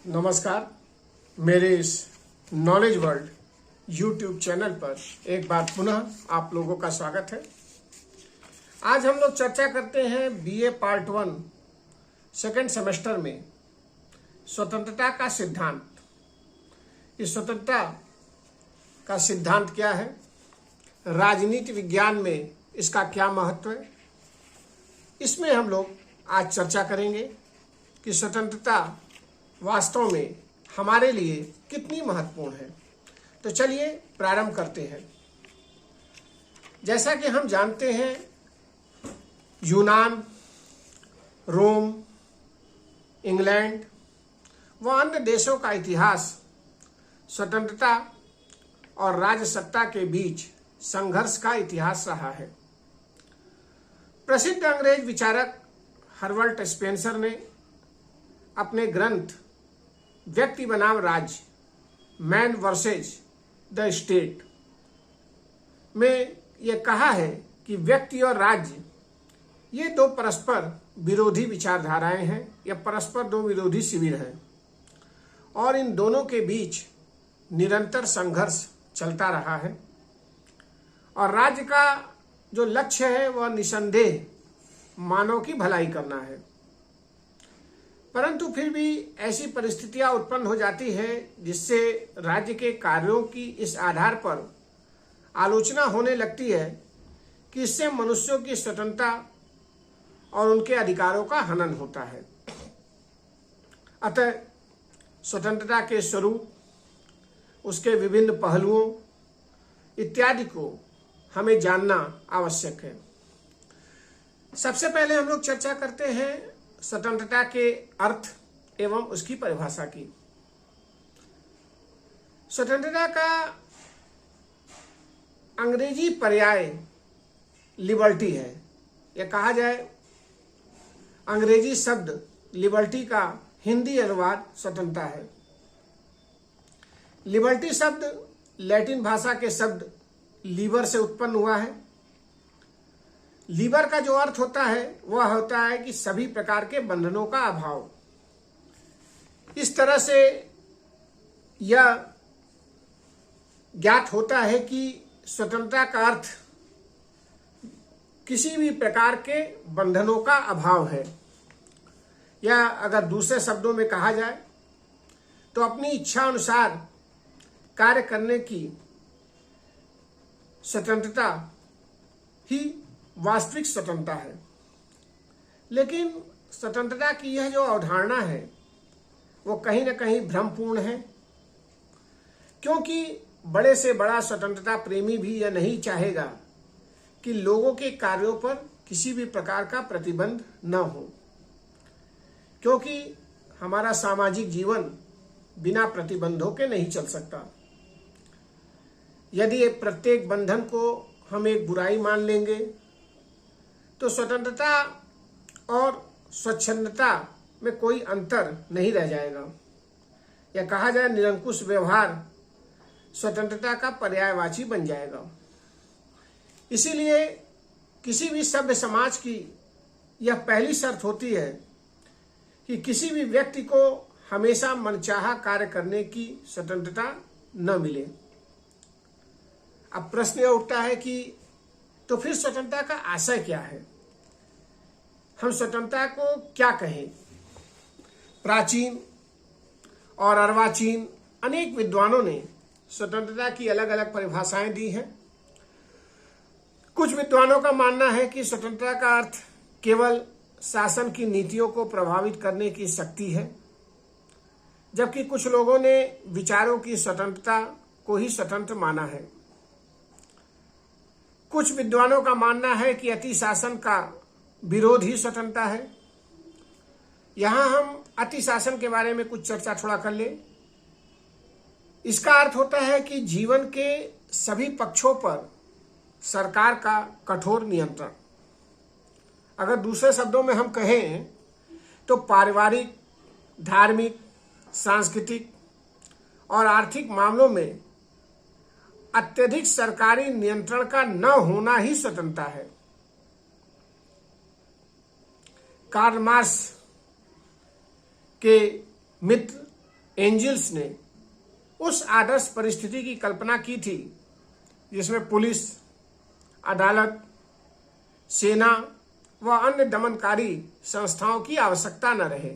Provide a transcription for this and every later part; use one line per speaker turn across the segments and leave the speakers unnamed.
नमस्कार। मेरे इस नॉलेज वर्ल्ड यूट्यूब चैनल पर एक बार पुनः आप लोगों का स्वागत है। आज हम लोग चर्चा करते हैं बीए पार्ट 1 सेकेंड सेमेस्टर में स्वतंत्रता का सिद्धांत। इस स्वतंत्रता का सिद्धांत क्या है, राजनीति विज्ञान में इसका क्या महत्व है, इसमें हम लोग आज चर्चा करेंगे कि स्वतंत्रता वास्तव में हमारे लिए कितनी महत्वपूर्ण है। तो चलिए प्रारंभ करते हैं। जैसा कि हम जानते हैं, यूनान, रोम, इंग्लैंड व अन्य देशों का इतिहास स्वतंत्रता और राजसत्ता के बीच संघर्ष का इतिहास रहा है। प्रसिद्ध अंग्रेज विचारक हर्बर्ट स्पेंसर ने अपने ग्रंथ व्यक्ति बनाम राज्य, मैन वर्सेज द स्टेट में यह कहा है कि व्यक्ति और राज्य ये दो परस्पर विरोधी विचारधाराएं हैं या परस्पर दो विरोधी शिविर हैं और इन दोनों के बीच निरंतर संघर्ष चलता रहा है। और राज्य का जो लक्ष्य है वह निसंदेह मानव की भलाई करना है, परंतु फिर भी ऐसी परिस्थितियां उत्पन्न हो जाती है जिससे राज्य के कार्यों की इस आधार पर आलोचना होने लगती है कि इससे मनुष्यों की स्वतंत्रता और उनके अधिकारों का हनन होता है। अतः स्वतंत्रता के स्वरूप, उसके विभिन्न पहलुओं इत्यादि को हमें जानना आवश्यक है। सबसे पहले हम लोग चर्चा करते हैं स्वतंत्रता के अर्थ एवं उसकी परिभाषा की। स्वतंत्रता का अंग्रेजी पर्याय लिबर्टी है, या कहा जाए अंग्रेजी शब्द लिबर्टी का हिंदी अनुवाद स्वतंत्रता है। लिबर्टी शब्द लैटिन भाषा के शब्द लीबर से उत्पन्न हुआ है। लीबर का जो अर्थ होता है वह होता है कि सभी प्रकार के बंधनों का अभाव। इस तरह से यह ज्ञात होता है कि स्वतंत्रता का अर्थ किसी भी प्रकार के बंधनों का अभाव है, या अगर दूसरे शब्दों में कहा जाए तो अपनी इच्छा अनुसार कार्य करने की स्वतंत्रता ही वास्तविक स्वतंत्रता है। लेकिन स्वतंत्रता की यह जो अवधारणा है वो कहीं न कहीं भ्रमपूर्ण है, क्योंकि बड़े से बड़ा स्वतंत्रता प्रेमी भी यह नहीं चाहेगा कि लोगों के कार्यों पर किसी भी प्रकार का प्रतिबंध न हो, क्योंकि हमारा सामाजिक जीवन बिना प्रतिबंधों के नहीं चल सकता। यदि प्रत्येक बंधन को हम एक बुराई मान लेंगे तो स्वतंत्रता और स्वच्छंदता में कोई अंतर नहीं रह जाएगा, या कहा जाए निरंकुश व्यवहार स्वतंत्रता का पर्यायवाची बन जाएगा। इसीलिए किसी भी सभ्य समाज की यह पहली शर्त होती है कि किसी भी व्यक्ति को हमेशा मनचाहा कार्य करने की स्वतंत्रता न मिले। अब प्रश्न यह उठता है कि तो फिर स्वतंत्रता का आशय क्या है, हम स्वतंत्रता को क्या कहें। प्राचीन और अर्वाचीन अनेक विद्वानों ने स्वतंत्रता की अलग अलग परिभाषाएं दी हैं। कुछ विद्वानों का मानना है कि स्वतंत्रता का अर्थ केवल शासन की नीतियों को प्रभावित करने की शक्ति है, जबकि कुछ लोगों ने विचारों की स्वतंत्रता को ही स्वतंत्र माना है। कुछ विद्वानों का मानना है कि अति शासन का विरोध ही स्वतंत्रता है। यहां हम अति शासन के बारे में कुछ चर्चा थोड़ा कर ले। इसका अर्थ होता है कि जीवन के सभी पक्षों पर सरकार का कठोर नियंत्रण। अगर दूसरे शब्दों में हम कहें तो पारिवारिक, धार्मिक, सांस्कृतिक और आर्थिक मामलों में अत्यधिक सरकारी नियंत्रण का न होना ही स्वतंत्रता है। कार्ल मार्क्स के मित्र एंजल्स ने उस आदर्श परिस्थिति की कल्पना की थी जिसमें पुलिस, अदालत, सेना व अन्य दमनकारी संस्थाओं की आवश्यकता न रहे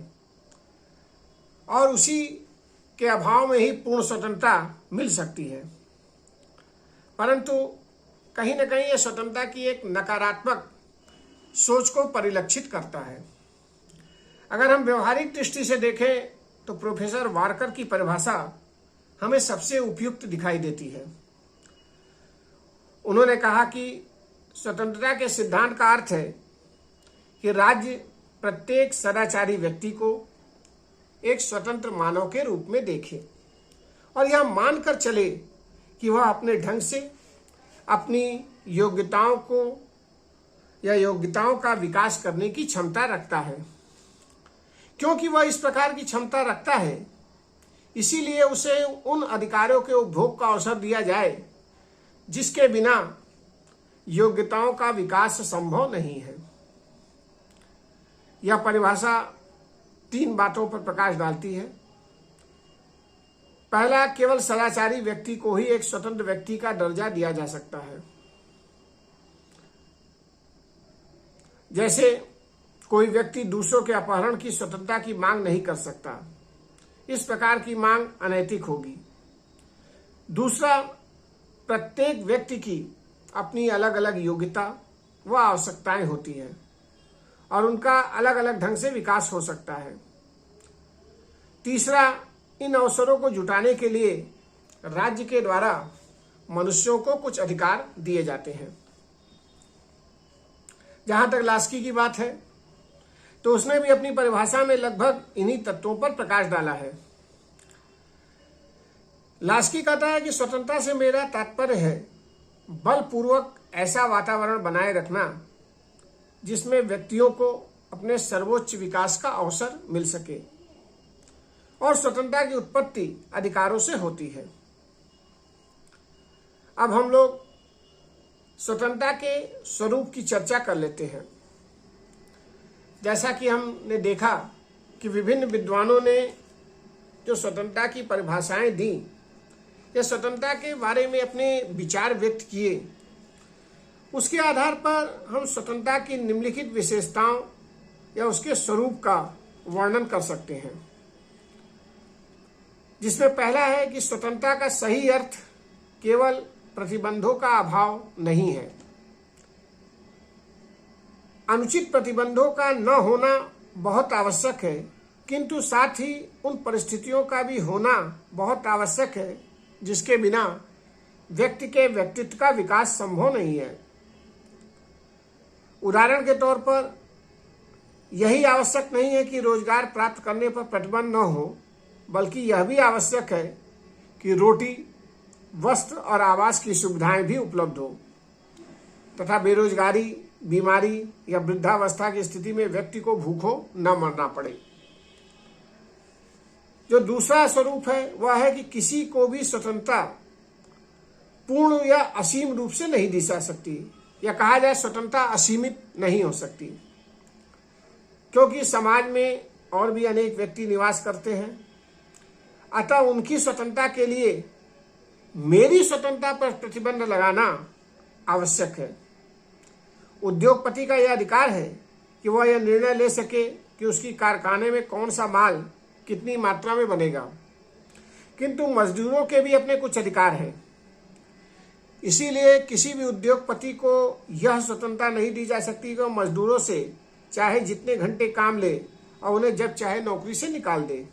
और उसी के अभाव में ही पूर्ण स्वतंत्रता मिल सकती है। परंतु कहीं न कहीं यह स्वतंत्रता की एक नकारात्मक सोच को परिलक्षित करता है। अगर हम व्यवहारिक दृष्टि से देखें तो प्रोफेसर वार्कर की परिभाषा हमें सबसे उपयुक्त दिखाई देती है। उन्होंने कहा कि स्वतंत्रता के सिद्धांत का अर्थ है कि राज्य प्रत्येक सदाचारी व्यक्ति को एक स्वतंत्र मानव के रूप में देखे और यह मानकर चले कि वह अपने ढंग से अपनी योग्यताओं को या योग्यताओं का विकास करने की क्षमता रखता है। क्योंकि वह इस प्रकार की क्षमता रखता है, इसीलिए उसे उन अधिकारों के उपभोग का अवसर दिया जाए जिसके बिना योग्यताओं का विकास संभव नहीं है। यह परिभाषा 3 बातों पर प्रकाश डालती है। पहला, केवल सदाचारी व्यक्ति को ही एक स्वतंत्र व्यक्ति का दर्जा दिया जा सकता है। जैसे कोई व्यक्ति दूसरों के अपहरण की स्वतंत्रता की मांग नहीं कर सकता, इस प्रकार की मांग अनैतिक होगी। दूसरा, प्रत्येक व्यक्ति की अपनी अलग अलग योग्यता व आवश्यकताएं होती हैं और उनका अलग अलग ढंग से विकास हो सकता है। तीसरा, इन अवसरों को जुटाने के लिए राज्य के द्वारा मनुष्यों को कुछ अधिकार दिए जाते हैं। जहां तक लास्की की बात है तो उसने भी अपनी परिभाषा में लगभग इन्हीं तत्वों पर प्रकाश डाला है। लास्की कहता है कि स्वतंत्रता से मेरा तात्पर्य है बलपूर्वक ऐसा वातावरण बनाए रखना जिसमें व्यक्तियों को अपने सर्वोच्च विकास का अवसर मिल सके और स्वतंत्रता की उत्पत्ति अधिकारों से होती है। अब हम लोग स्वतंत्रता के स्वरूप की चर्चा कर लेते हैं। जैसा कि हमने देखा कि विभिन्न विद्वानों ने जो स्वतंत्रता की परिभाषाएं दी या स्वतंत्रता के बारे में अपने विचार व्यक्त किए, उसके आधार पर हम स्वतंत्रता की निम्नलिखित विशेषताओं या उसके स्वरूप का वर्णन कर सकते हैं। जिसमें पहला है कि स्वतंत्रता का सही अर्थ केवल प्रतिबंधों का अभाव नहीं है। अनुचित प्रतिबंधों का न होना बहुत आवश्यक है, किंतु साथ ही उन परिस्थितियों का भी होना बहुत आवश्यक है जिसके बिना व्यक्ति के व्यक्तित्व का विकास संभव नहीं है। उदाहरण के तौर पर यही आवश्यक नहीं है कि रोजगार प्राप्त करने पर प्रतिबंध न हो, बल्कि यह भी आवश्यक है कि रोटी, वस्त्र और आवास की सुविधाएं भी उपलब्ध हो तथा बेरोजगारी, बीमारी या वृद्धावस्था की स्थिति में व्यक्ति को भूखों न मरना पड़े। जो दूसरा स्वरूप है वह है कि किसी को भी स्वतंत्रता पूर्ण या असीम रूप से नहीं दी जा सकती, या कहा जाए स्वतंत्रता असीमित नहीं हो सकती, क्योंकि समाज में और भी अनेक व्यक्ति निवास करते हैं। अतः उनकी स्वतंत्रता के लिए मेरी स्वतंत्रता पर प्रतिबंध लगाना आवश्यक है। उद्योगपति का यह अधिकार है कि वह यह निर्णय ले सके कि उसकी कारखाने में कौन सा माल कितनी मात्रा में बनेगा, किंतु मजदूरों के भी अपने कुछ अधिकार हैं। इसीलिए किसी भी उद्योगपति को यह स्वतंत्रता नहीं दी जा सकती कि वह मजदूरों से चाहे जितने घंटे काम ले और उन्हें जब चाहे नौकरी से निकाल दे।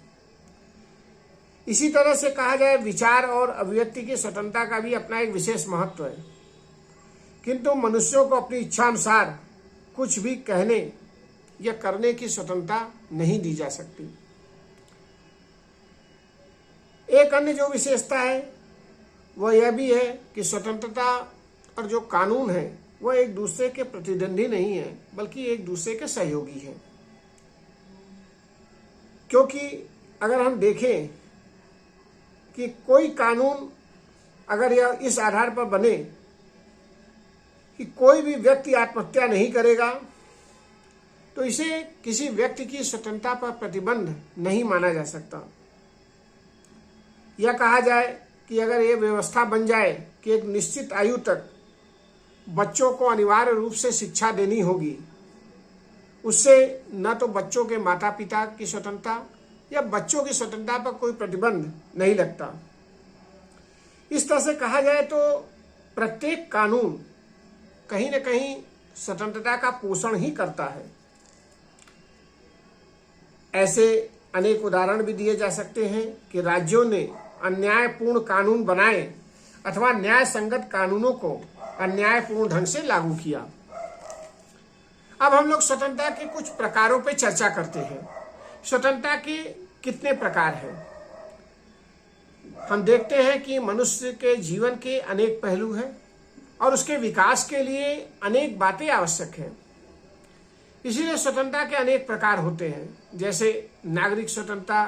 इसी तरह से कहा जाए विचार और अभिव्यक्ति की स्वतंत्रता का भी अपना एक विशेष महत्व है, किंतु मनुष्यों को अपनी इच्छा अनुसार कुछ भी कहने या करने की स्वतंत्रता नहीं दी जा सकती। एक अन्य जो विशेषता है वह यह भी है कि स्वतंत्रता और जो कानून है वह एक दूसरे के प्रतिद्वंदी नहीं है, बल्कि एक दूसरे के सहयोगी है। क्योंकि अगर हम देखें कि कोई कानून अगर यह इस आधार पर बने कि कोई भी व्यक्ति आत्महत्या नहीं करेगा, तो इसे किसी व्यक्ति की स्वतंत्रता पर प्रतिबंध नहीं माना जा सकता। या कहा जाए कि अगर ये व्यवस्था बन जाए कि एक निश्चित आयु तक बच्चों को अनिवार्य रूप से शिक्षा देनी होगी, उससे न तो बच्चों के माता पिता की स्वतंत्रता या बच्चों की स्वतंत्रता पर कोई प्रतिबंध नहीं लगता। इस तरह से कहा जाए तो प्रत्येक कानून कहीं न कहीं स्वतंत्रता का पोषण ही करता है। ऐसे अनेक उदाहरण भी दिए जा सकते हैं कि राज्यों ने अन्यायपूर्ण कानून बनाए अथवा न्याय संगत कानूनों को अन्यायपूर्ण ढंग से लागू किया। अब हम लोग स्वतंत्रता के कुछ प्रकारों पर चर्चा करते हैं। स्वतंत्रता के कितने प्रकार हैं? हम देखते हैं कि मनुष्य के जीवन के अनेक पहलू हैं और उसके विकास के लिए अनेक बातें आवश्यक हैं। इसीलिए स्वतंत्रता के अनेक प्रकार होते हैं, जैसे नागरिक स्वतंत्रता,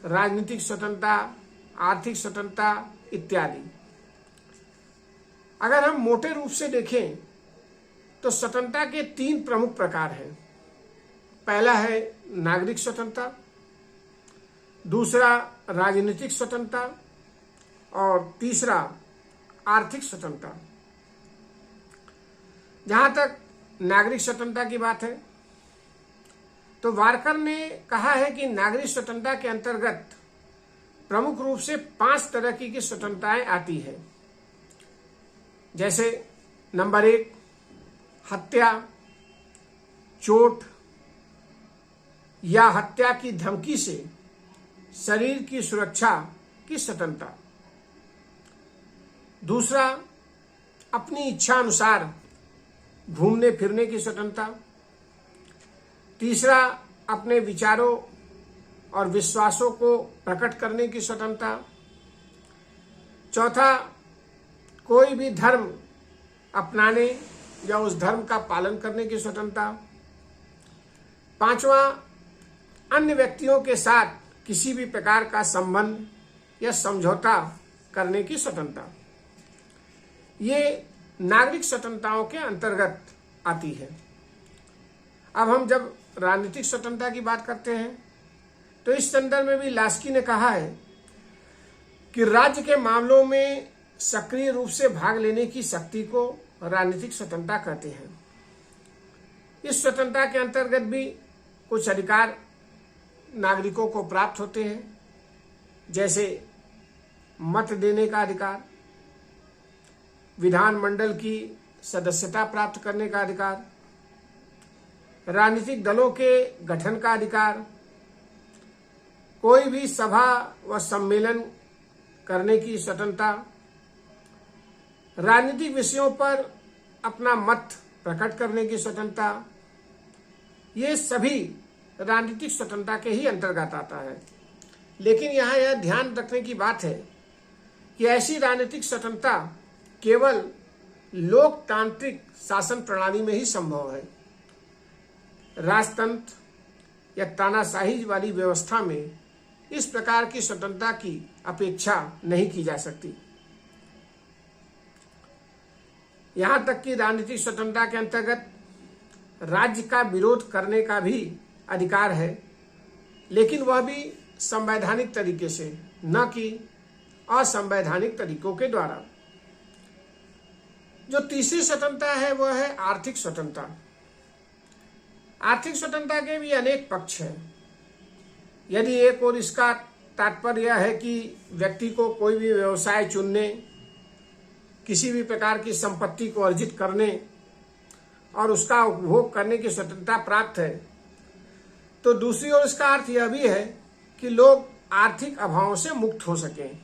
राजनीतिक स्वतंत्रता, आर्थिक स्वतंत्रता इत्यादि। अगर हम मोटे रूप से देखें तो स्वतंत्रता के 3 प्रमुख प्रकार हैं। पहला है नागरिक स्वतंत्रता, दूसरा राजनीतिक स्वतंत्रता और तीसरा आर्थिक स्वतंत्रता। जहां तक नागरिक स्वतंत्रता की बात है तो वारकर ने कहा है कि नागरिक स्वतंत्रता के अंतर्गत प्रमुख रूप से 5 तरह की स्वतंत्रताएं आती है। जैसे नंबर 1 हत्या, चोट या हत्या की धमकी से शरीर की सुरक्षा की स्वतंत्रता। दूसरा अपनी इच्छा अनुसार घूमने फिरने की स्वतंत्रता। तीसरा अपने विचारों और विश्वासों को प्रकट करने की स्वतंत्रता। चौथा कोई भी धर्म अपनाने या उस धर्म का पालन करने की स्वतंत्रता। पांचवा अन्य व्यक्तियों के साथ किसी भी प्रकार का संबंध या समझौता करने की स्वतंत्रता। ये नागरिक स्वतंत्रताओं के अंतर्गत आती है। अब हम जब राजनीतिक स्वतंत्रता की बात करते हैं तो इस संदर्भ में भी लास्की ने कहा है कि राज्य के मामलों में सक्रिय रूप से भाग लेने की शक्ति को राजनीतिक स्वतंत्रता कहते हैं। इस स्वतंत्रता के अंतर्गत भी कुछ अधिकार नागरिकों को प्राप्त होते हैं, जैसे मत देने का अधिकार, विधानमंडल की सदस्यता प्राप्त करने का अधिकार, राजनीतिक दलों के गठन का अधिकार, कोई भी सभा व सम्मेलन करने की स्वतंत्रता, राजनीतिक विषयों पर अपना मत प्रकट करने की स्वतंत्रता। ये सभी राजनीतिक स्वतंत्रता के ही अंतर्गत आता है। लेकिन यहाँ यह ध्यान रखने की बात है कि ऐसी राजनीतिक स्वतंत्रता केवल लोकतांत्रिक शासन प्रणाली में ही संभव है। राजतंत्र या तानाशाही वाली व्यवस्था में इस प्रकार की स्वतंत्रता की अपेक्षा नहीं की जा सकती। यहां तक कि राजनीतिक स्वतंत्रता के अंतर्गत राज्य का विरोध करने का भी अधिकार है, लेकिन वह भी संवैधानिक तरीके से, न कि असंवैधानिक तरीकों के द्वारा। जो तीसरी स्वतंत्रता है वह है आर्थिक स्वतंत्रता। आर्थिक स्वतंत्रता के भी अनेक पक्ष हैं। यदि एक और इसका तात्पर्य यह है कि व्यक्ति को कोई भी व्यवसाय चुनने, किसी भी प्रकार की संपत्ति को अर्जित करने और उसका उपभोग करने की स्वतंत्रता प्राप्त है, तो दूसरी ओर इसका अर्थ यह भी है कि लोग आर्थिक अभावों से मुक्त हो सकें।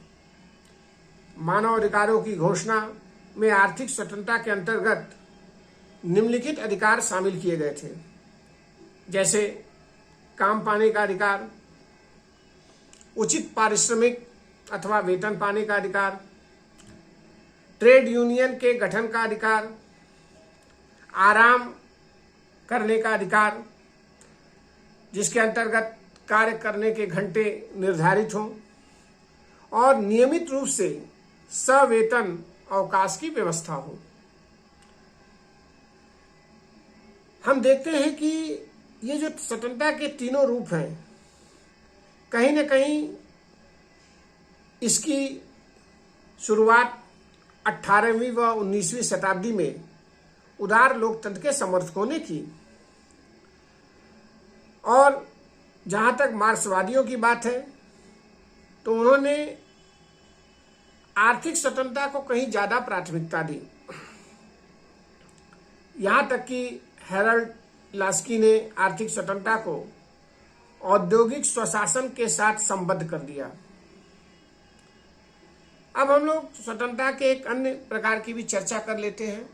मानव अधिकारों की घोषणा में आर्थिक स्वतंत्रता के अंतर्गत निम्नलिखित अधिकार शामिल किए गए थे, जैसे काम पाने का अधिकार, उचित पारिश्रमिक अथवा वेतन पाने का अधिकार, ट्रेड यूनियन के गठन का अधिकार, आराम करने का अधिकार जिसके अंतर्गत कार्य करने के घंटे निर्धारित हों और नियमित रूप से सवेतन अवकाश की व्यवस्था हो। हम देखते हैं कि ये जो स्वतंत्रता के तीनों रूप हैं, कहीं न कहीं इसकी शुरुआत 18वीं व 19वीं शताब्दी में उदार लोकतंत्र के समर्थकों ने की। और जहां तक मार्क्सवादियों की बात है तो उन्होंने आर्थिक स्वतंत्रता को कहीं ज्यादा प्राथमिकता दी। यहां तक कि हेरल्ड लास्की ने आर्थिक स्वतंत्रता को औद्योगिक स्वशासन के साथ संबद्ध कर दिया। अब हम लोग स्वतंत्रता के एक अन्य प्रकार की भी चर्चा कर लेते हैं,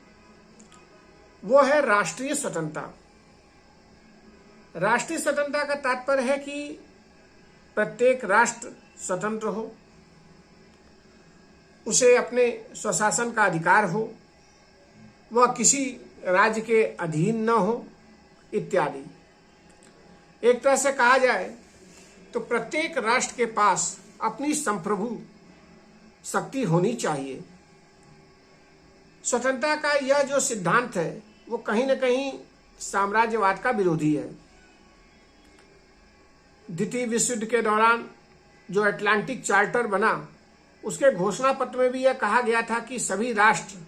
वो है राष्ट्रीय स्वतंत्रता। राष्ट्रीय स्वतंत्रता का तात्पर्य है कि प्रत्येक राष्ट्र स्वतंत्र हो, उसे अपने स्वशासन का अधिकार हो, वह किसी राज्य के अधीन न हो इत्यादि। एक तरह से कहा जाए तो प्रत्येक राष्ट्र के पास अपनी संप्रभु शक्ति होनी चाहिए। स्वतंत्रता का यह जो सिद्धांत है वो कहीं न कहीं साम्राज्यवाद का विरोधी है। द्वितीय विश्व युद्ध के दौरान जो अटलांटिक चार्टर बना, उसके घोषणा पत्र में भी यह कहा गया था कि सभी राष्ट्र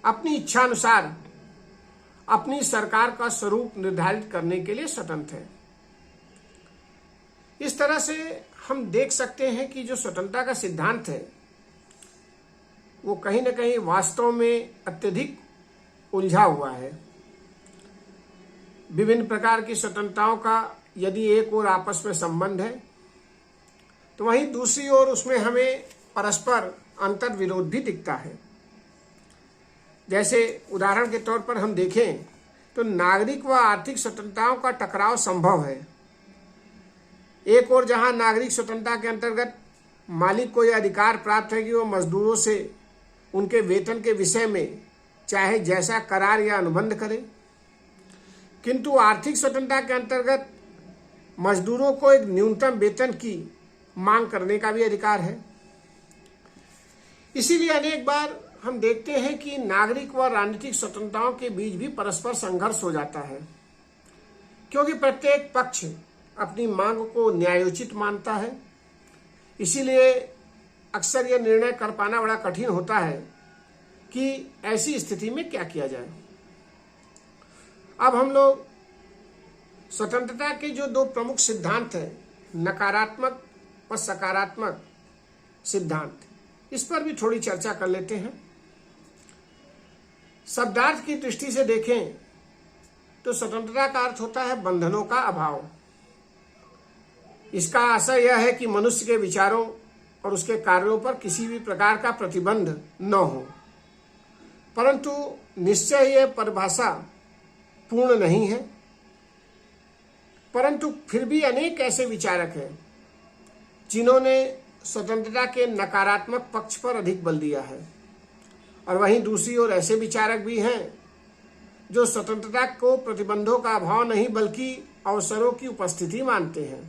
अपनी इच्छा अनुसार अपनी सरकार का स्वरूप निर्धारित करने के लिए स्वतंत्र है। इस तरह से हम देख सकते हैं कि जो स्वतंत्रता का सिद्धांत है वो कहीं न कहीं वास्तव में अत्यधिक उलझा हुआ है। विभिन्न प्रकार की स्वतंत्रताओं का यदि एक ओर आपस में संबंध है तो वहीं दूसरी ओर उसमें हमें परस्पर अंतर विरोध भी दिखता है। जैसे उदाहरण के तौर पर हम देखें तो नागरिक व आर्थिक स्वतंत्रताओं का टकराव संभव है। एक ओर जहां नागरिक स्वतंत्रता के अंतर्गत मालिक को यह अधिकार प्राप्त है कि वह मजदूरों से उनके वेतन के विषय में चाहे जैसा करार या अनुबंध करे, किंतु आर्थिक स्वतंत्रता के अंतर्गत मजदूरों को एक न्यूनतम वेतन की मांग करने का भी अधिकार है। इसीलिए अनेक बार हम देखते हैं कि नागरिक व राजनीतिक स्वतंत्रताओं के बीच भी परस्पर संघर्ष हो जाता है, क्योंकि प्रत्येक पक्ष अपनी मांग को न्यायोचित मानता है। इसीलिए अक्सर यह निर्णय कर पाना बड़ा कठिन होता है कि ऐसी स्थिति में क्या किया जाए। अब हम लोग स्वतंत्रता के जो दो प्रमुख सिद्धांत हैं, नकारात्मक और सकारात्मक सिद्धांत, इस पर भी थोड़ी चर्चा कर लेते हैं। शब्दार्थ की दृष्टि से देखें तो स्वतंत्रता का अर्थ होता है बंधनों का अभाव। इसका आशय यह है कि मनुष्य के विचारों और उसके कार्यों पर किसी भी प्रकार का प्रतिबंध न हो, परंतु निश्चय यह परिभाषा पूर्ण नहीं है। परंतु फिर भी अनेक ऐसे विचारक हैं जिन्होंने स्वतंत्रता के नकारात्मक पक्ष पर अधिक बल दिया है, और वहीं दूसरी ओर ऐसे विचारक भी हैं जो स्वतंत्रता को प्रतिबंधों का अभाव नहीं बल्कि अवसरों की उपस्थिति मानते हैं।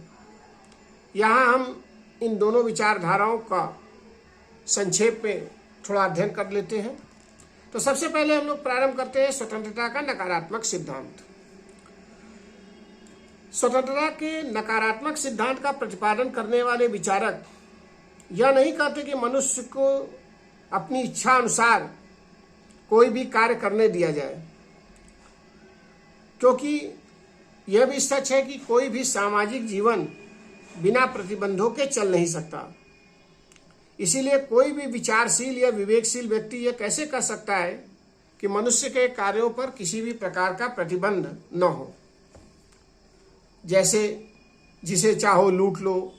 यहाँ हम इन दोनों विचारधाराओं का संक्षेप में थोड़ा अध्ययन कर लेते हैं। तो सबसे पहले हम लोग प्रारंभ करते हैं स्वतंत्रता का नकारात्मक सिद्धांत। स्वतंत्रता के नकारात्मक सिद्धांत का प्रतिपादन करने वाले विचारक यह नहीं कहते कि मनुष्य को अपनी इच्छा अनुसार कोई भी कार्य करने दिया जाए, क्योंकि यह भी सच है कि कोई भी सामाजिक जीवन बिना प्रतिबंधों के चल नहीं सकता। इसीलिए कोई भी विचारशील या विवेकशील व्यक्ति यह कैसे कह सकता है कि मनुष्य के कार्यों पर किसी भी प्रकार का प्रतिबंध न हो। जैसे जिसे चाहो लूट लो,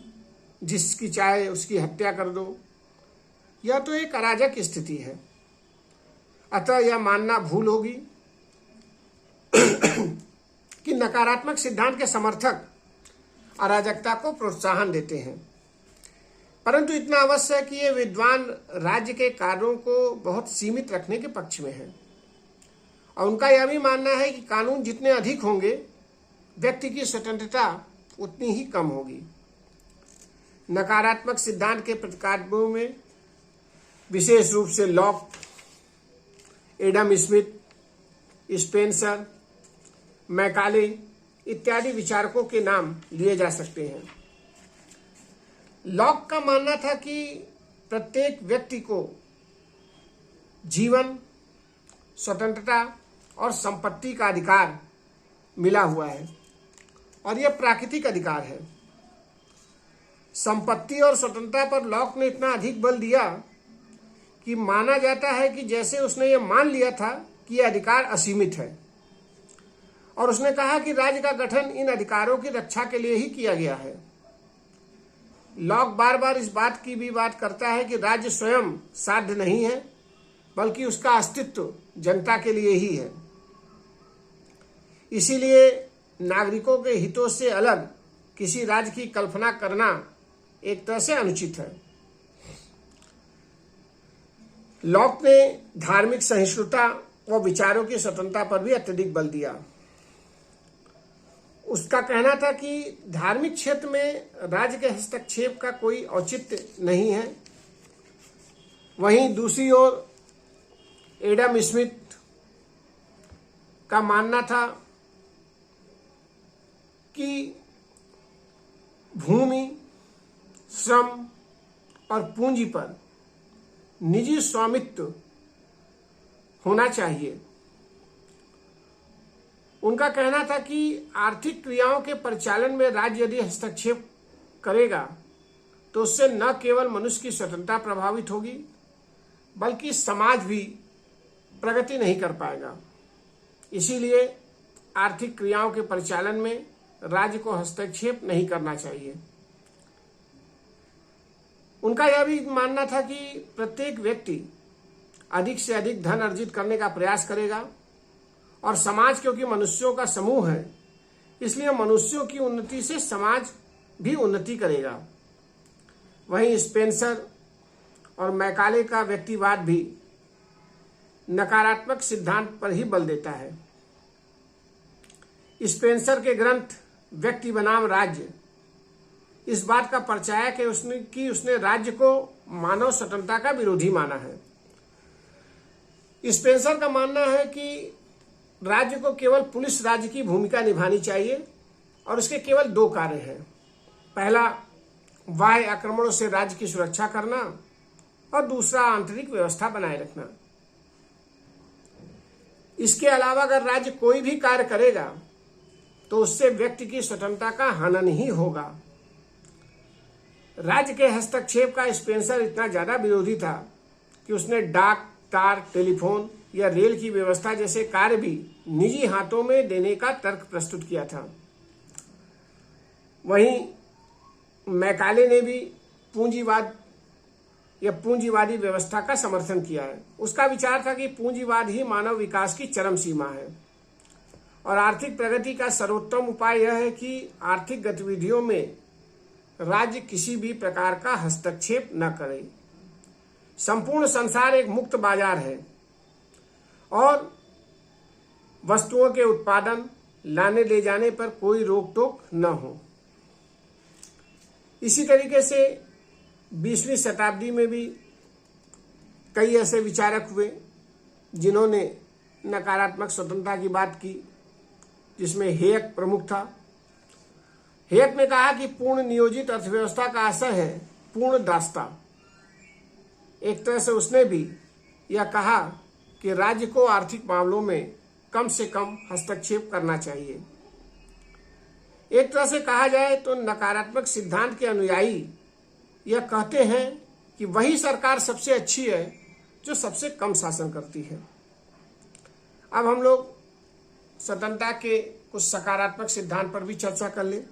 जिसकी चाहे उसकी हत्या कर दो, यह तो एक अराजक स्थिति है। अतः यह मानना भूल होगी कि नकारात्मक सिद्धांत के समर्थक अराजकता को प्रोत्साहन देते हैं, परंतु इतना अवश्य है कि ये विद्वान राज्य के कार्यों को बहुत सीमित रखने के पक्ष में है, और उनका यह भी मानना है कि कानून जितने अधिक होंगे व्यक्ति की स्वतंत्रता उतनी ही कम होगी। नकारात्मक सिद्धांत के प्रतिपादकों में विशेष रूप से lock, Adam Smith, Spencer, Macaulay इत्यादि विचारकों के नाम लिए जा सकते हैं। लॉक का मानना था कि प्रत्येक व्यक्ति को जीवन, स्वतंत्रता और संपत्ति का अधिकार मिला हुआ है और यह प्राकृतिक अधिकार है। संपत्ति और स्वतंत्रता पर लॉक ने इतना अधिक बल दिया कि माना जाता है कि जैसे उसने ये मान लिया था कि यह अधिकार असीमित है और उसने कहा कि राज्य का गठन इन अधिकारों की रक्षा के लिए ही किया गया है। लॉक बार बार इस बात की भी बात करता है कि राज्य स्वयं साध्य नहीं है, बल्कि उसका अस्तित्व जनता के लिए ही है। इसीलिए नागरिकों के हितों से अलग किसी राज्य की कल्पना करना एक तरह से अनुचित है। लॉक ने धार्मिक सहिष्णुता व विचारों की स्वतंत्रता पर भी अत्यधिक बल दिया। उसका कहना था कि धार्मिक क्षेत्र में राज्य के हस्तक्षेप का कोई औचित्य नहीं है। वहीं दूसरी ओर एडम स्मिथ का मानना था कि भूमि, श्रम और पूंजी पर निजी स्वामित्व होना चाहिए। उनका कहना था कि आर्थिक क्रियाओं के परिचालन में राज्य यदि हस्तक्षेप करेगा तो उससे न केवल मनुष्य की स्वतंत्रता प्रभावित होगी, बल्कि समाज भी प्रगति नहीं कर पाएगा। इसीलिए आर्थिक क्रियाओं के परिचालन में राज्य को हस्तक्षेप नहीं करना चाहिए। उनका यह भी मानना था कि प्रत्येक व्यक्ति अधिक से अधिक धन अर्जित करने का प्रयास करेगा और समाज, क्योंकि मनुष्यों का समूह है, इसलिए मनुष्यों की उन्नति से समाज भी उन्नति करेगा। वहीं स्पेंसर और मैकाले का व्यक्तिवाद भी नकारात्मक सिद्धांत पर ही बल देता है। स्पेंसर के ग्रंथ व्यक्ति बनाम राज्य इस बात का परचायक है उसने राज्य को मानव स्वतंत्रता का विरोधी माना है। स्पेंसर का मानना है कि राज्य को केवल पुलिस राज्य की भूमिका निभानी चाहिए और उसके केवल दो कार्य हैं। पहला, बाह्य आक्रमणों से राज्य की सुरक्षा करना और दूसरा, आंतरिक व्यवस्था बनाए रखना। इसके अलावा अगर राज्य कोई भी कार्य करेगा तो उससे व्यक्ति की स्वतंत्रता का हनन ही होगा। राज्य के हस्तक्षेप का स्पेंसर इतना ज्यादा विरोधी था कि उसने डाक, तार, टेलीफोन या रेल की व्यवस्था जैसे कार्य भी निजी हाथों में देने का तर्क प्रस्तुत किया था। वहीं मैकाले ने भी पूंजीवाद या पूंजीवादी व्यवस्था का समर्थन किया है। उसका विचार था कि पूंजीवाद ही मानव विकास की चरम सीमा है और आर्थिक प्रगति का सर्वोत्तम उपाय यह है कि आर्थिक गतिविधियों में राज्य किसी भी प्रकार का हस्तक्षेप न करे। संपूर्ण संसार एक मुक्त बाजार है और वस्तुओं के उत्पादन, लाने ले जाने पर कोई रोक टोक न हो। इसी तरीके से 20वीं शताब्दी में भी कई ऐसे विचारक हुए जिन्होंने नकारात्मक स्वतंत्रता की बात की, जिसमें हेयक प्रमुख था। हेयक ने कहा कि पूर्ण नियोजित अर्थव्यवस्था का आशय है पूर्ण दासता। एक तरह से उसने भी यह कहा कि राज्य को आर्थिक मामलों में कम से कम हस्तक्षेप करना चाहिए। एक तरह से कहा जाए तो नकारात्मक सिद्धांत के अनुयायी यह कहते हैं कि वही सरकार सबसे अच्छी है जो सबसे कम शासन करती है। अब हम लोग स्वतंत्रता के कुछ सकारात्मक सिद्धांत पर भी चर्चा कर लें।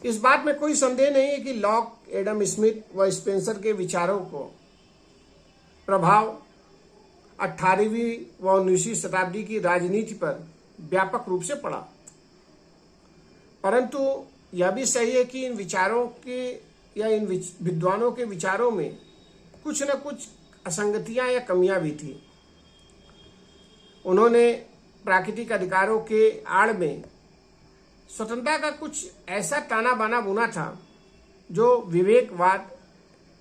इस बात में कोई संदेह नहीं है कि लॉक, एडम स्मिथ व स्पेंसर के विचारों को प्रभाव 18वीं व 19वीं शताब्दी की राजनीति पर व्यापक रूप से पड़ा, परंतु यह भी सही है कि इन विचारों के या इन विद्वानों के विचारों में कुछ न कुछ असंगतियां या कमियां भी थी। उन्होंने प्राकृतिक अधिकारों के आड़ में स्वतंत्रता का कुछ ऐसा ताना बाना बुना था जो विवेकवाद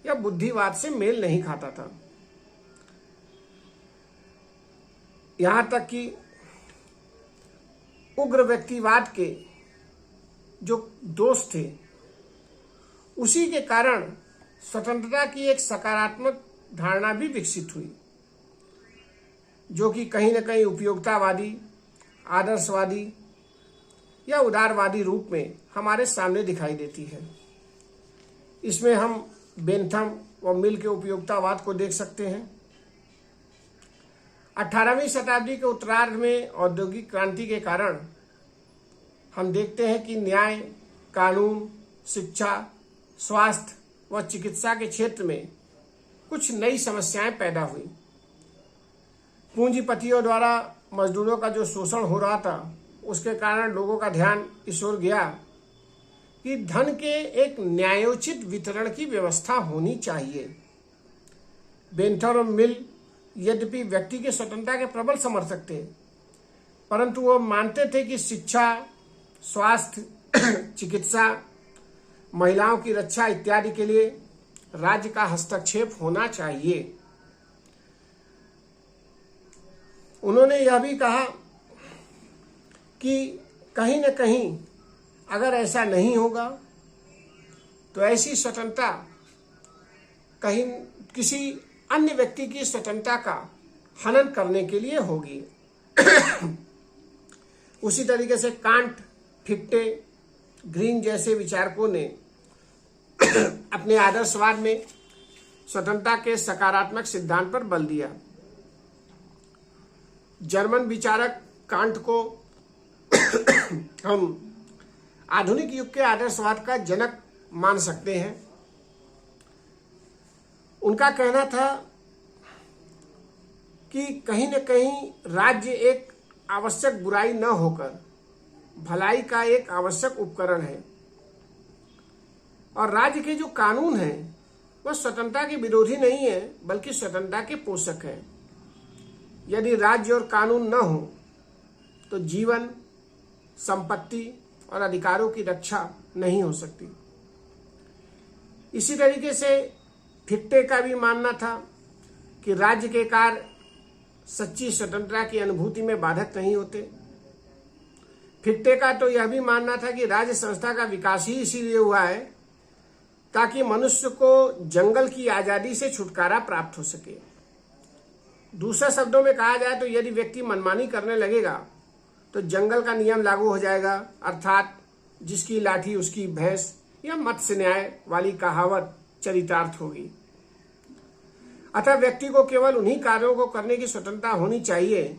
या बुद्धिवाद से मेल नहीं खाता था। यहां तक कि उग्र व्यक्तिवाद के जो दोस्त थे उसी के कारण स्वतंत्रता की एक सकारात्मक धारणा भी विकसित हुई, जो कि कहीं न कहीं उपयोगितावादी, आदर्शवादी या उदारवादी रूप में हमारे सामने दिखाई देती है। इसमें हम बेंथम व मिल के उपयोगितावाद को देख सकते हैं। 18वीं शताब्दी के उत्तरार्ध में औद्योगिक क्रांति के कारण हम देखते हैं कि न्याय, कानून, शिक्षा, स्वास्थ्य व चिकित्सा के क्षेत्र में कुछ नई समस्याएं पैदा हुई। पूंजीपतियों द्वारा मजदूरों का जो शोषण हो रहा था, उसके कारण लोगों का ध्यान इस ओर गया कि धन के एक न्यायोचित वितरण की व्यवस्था होनी चाहिए। बेंथम और मिल यद्यपि व्यक्ति की स्वतंत्रता के प्रबल समर्थक थे, परंतु वो मानते थे कि शिक्षा, स्वास्थ्य, चिकित्सा, महिलाओं की रक्षा इत्यादि के लिए राज्य का हस्तक्षेप होना चाहिए। उन्होंने यह भी कहा कि कहीं न कहीं अगर ऐसा नहीं होगा तो ऐसी स्वतंत्रता कहीं किसी अन्य व्यक्ति की स्वतंत्रता का हनन करने के लिए होगी। उसी तरीके से कांट, फिक्टे, ग्रीन जैसे विचारकों ने अपने आदर्शवाद में स्वतंत्रता के सकारात्मक सिद्धांत पर बल दिया। जर्मन विचारक कांट को हम आधुनिक युग के आदर्शवाद का जनक मान सकते हैं। उनका कहना था कि कहीं न कहीं राज्य एक आवश्यक बुराई न होकर भलाई का एक आवश्यक उपकरण है, और राज्य के जो कानून हैं वह स्वतंत्रता के विरोधी नहीं है, बल्कि स्वतंत्रता के पोषक है। यदि राज्य और कानून न हो तो जीवन, संपत्ति और अधिकारों की रक्षा नहीं हो सकती। इसी तरीके से फिक्टे का भी मानना था कि राज्य के कार्य सच्ची स्वतंत्रता की अनुभूति में बाधक नहीं होते। फिक्टे का तो यह भी मानना था कि राज्य संस्था का विकास ही इसीलिए हुआ है ताकि मनुष्य को जंगल की आजादी से छुटकारा प्राप्त हो सके। दूसरे शब्दों में कहा जाए तो यदि व्यक्ति मनमानी करने लगेगा तो जंगल का नियम लागू हो जाएगा, अर्थात जिसकी लाठी उसकी भैंस या मत्स्य न्याय वाली कहावत चरितार्थ होगी। अतः व्यक्ति को केवल उन्हीं कार्यों को करने की स्वतंत्रता होनी चाहिए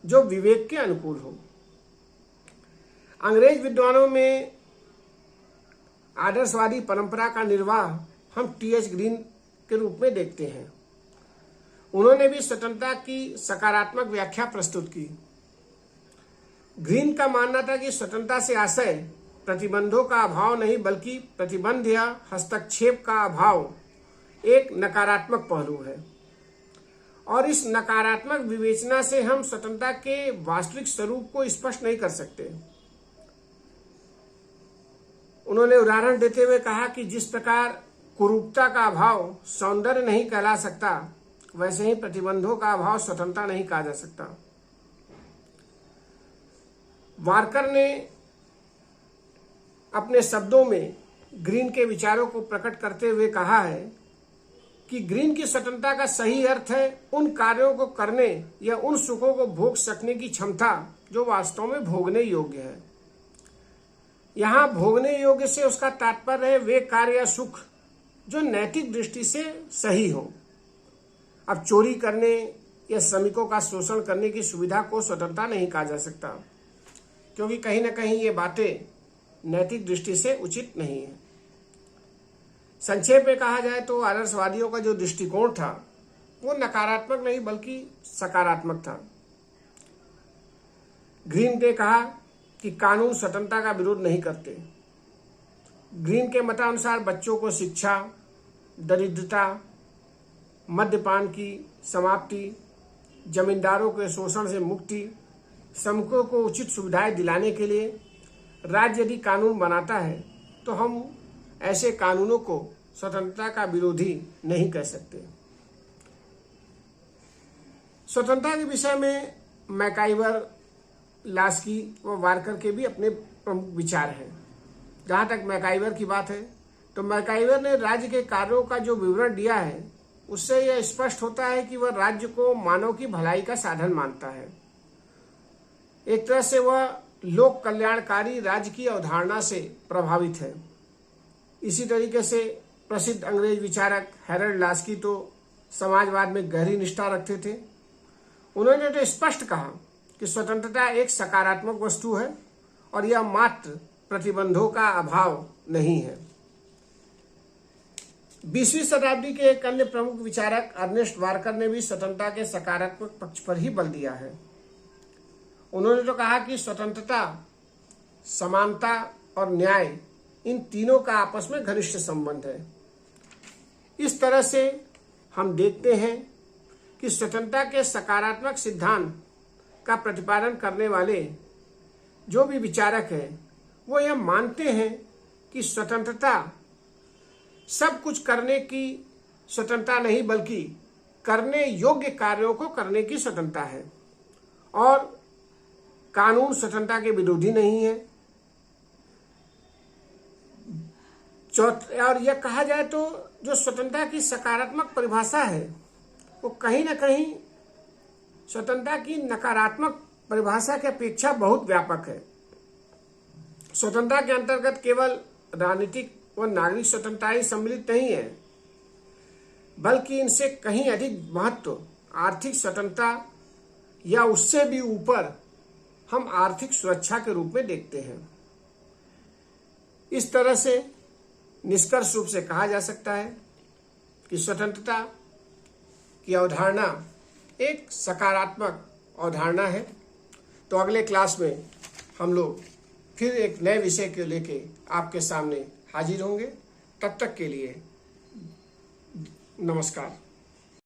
जो विवेक के अनुकूल हो। अंग्रेज विद्वानों में आदर्शवादी परंपरा का निर्वाह हम टी.एच. ग्रीन के रूप में देखते हैं। उन्होंने भी स्वतंत्रता की सकारात्मक व्याख्या प्रस्तुत की। ग्रीन का मानना था कि स्वतंत्रता से आशय प्रतिबंधों का अभाव नहीं, बल्कि प्रतिबंध या हस्तक्षेप का अभाव एक नकारात्मक पहलू है, और इस नकारात्मक विवेचना से हम स्वतंत्रता के वास्तविक स्वरूप को स्पष्ट नहीं कर सकते। उन्होंने उदाहरण देते हुए कहा कि जिस प्रकार कुरूपता का अभाव सौंदर्य नहीं कहला सकता, वैसे ही प्रतिबंधों का अभाव स्वतंत्रता नहीं कहा जा सकता। वार्कर ने अपने शब्दों में ग्रीन के विचारों को प्रकट करते हुए कहा है कि ग्रीन की स्वतंत्रता का सही अर्थ है उन कार्यों को करने या उन सुखों को भोग सकने की क्षमता जो वास्तव में भोगने योग्य है। यहाँ भोगने योग्य से उसका तात्पर्य है वे कार्य या सुख जो नैतिक दृष्टि से सही हो। अब चोरी करने या श्रमिकों का शोषण करने की सुविधा को स्वतंत्रता नहीं कहा जा सकता, क्योंकि कहीं न कहीं ये बातें नैतिक दृष्टि से उचित नहीं है। संक्षेप में कहा जाए तो आदर्शवादियों का जो दृष्टिकोण था वो नकारात्मक नहीं बल्कि सकारात्मक था। ग्रीन ने कहा कि कानून स्वतंत्रता का विरोध नहीं करते। ग्रीन के मतानुसार बच्चों को शिक्षा, दरिद्रता, मद्यपान की समाप्ति, जमींदारों के शोषण से मुक्ति, श्रमिकों को उचित सुविधाएं दिलाने के लिए राज्य यदि कानून बनाता है तो हम ऐसे कानूनों को स्वतंत्रता का विरोधी नहीं कह सकते। स्वतंत्रता के विषय में मैकाइवर, लास्की व वार्कर के भी अपने प्रमुख विचार हैं। जहाँ तक मैकाइवर की बात है तो मैकाइवर ने राज्य के कार्यों का जो विवरण दिया है उससे यह स्पष्ट होता है कि वह राज्य को मानव की भलाई का साधन मानता है। एक तरह से वह लोक कल्याणकारी राज्य की अवधारणा से प्रभावित है। इसी तरीके से प्रसिद्ध अंग्रेज विचारक हैरोल्ड लास्की तो समाजवाद में गहरी निष्ठा रखते थे। उन्होंने तो स्पष्ट कहा कि स्वतंत्रता एक सकारात्मक वस्तु है और यह मात्र प्रतिबंधों का अभाव नहीं है। 20वीं शताब्दी के एक अन्य प्रमुख विचारक अर्नेस्ट वार्कर ने भी स्वतंत्रता के सकारात्मक पक्ष पर ही बल दिया है। उन्होंने तो कहा कि स्वतंत्रता, समानता और न्याय, इन तीनों का आपस में घनिष्ठ संबंध है। इस तरह से हम देखते हैं कि स्वतंत्रता के सकारात्मक सिद्धांत का प्रतिपादन करने वाले जो भी विचारक हैं वो यह मानते हैं कि स्वतंत्रता सब कुछ करने की स्वतंत्रता नहीं बल्कि करने योग्य कार्यों को करने की स्वतंत्रता है और कानून स्वतंत्रता के विरोधी नहीं है। और यह कहा जाए तो जो स्वतंत्रता की सकारात्मक परिभाषा है वो कहीं ना कहीं स्वतंत्रता की नकारात्मक परिभाषा की अपेक्षा बहुत व्यापक है। स्वतंत्रता के अंतर्गत केवल राजनीतिक व नागरिक स्वतंत्रता ही सम्मिलित नहीं है, बल्कि इनसे कहीं अधिक महत्व आर्थिक स्वतंत्रता या उससे भी ऊपर हम आर्थिक सुरक्षा के रूप में देखते हैं। इस तरह से निष्कर्ष रूप से कहा जा सकता है कि स्वतंत्रता की अवधारणा एक सकारात्मक अवधारणा है। तो अगले क्लास में हम लोग फिर एक नए विषय को लेके आपके सामने हाजिर होंगे। तब तक के लिए नमस्कार।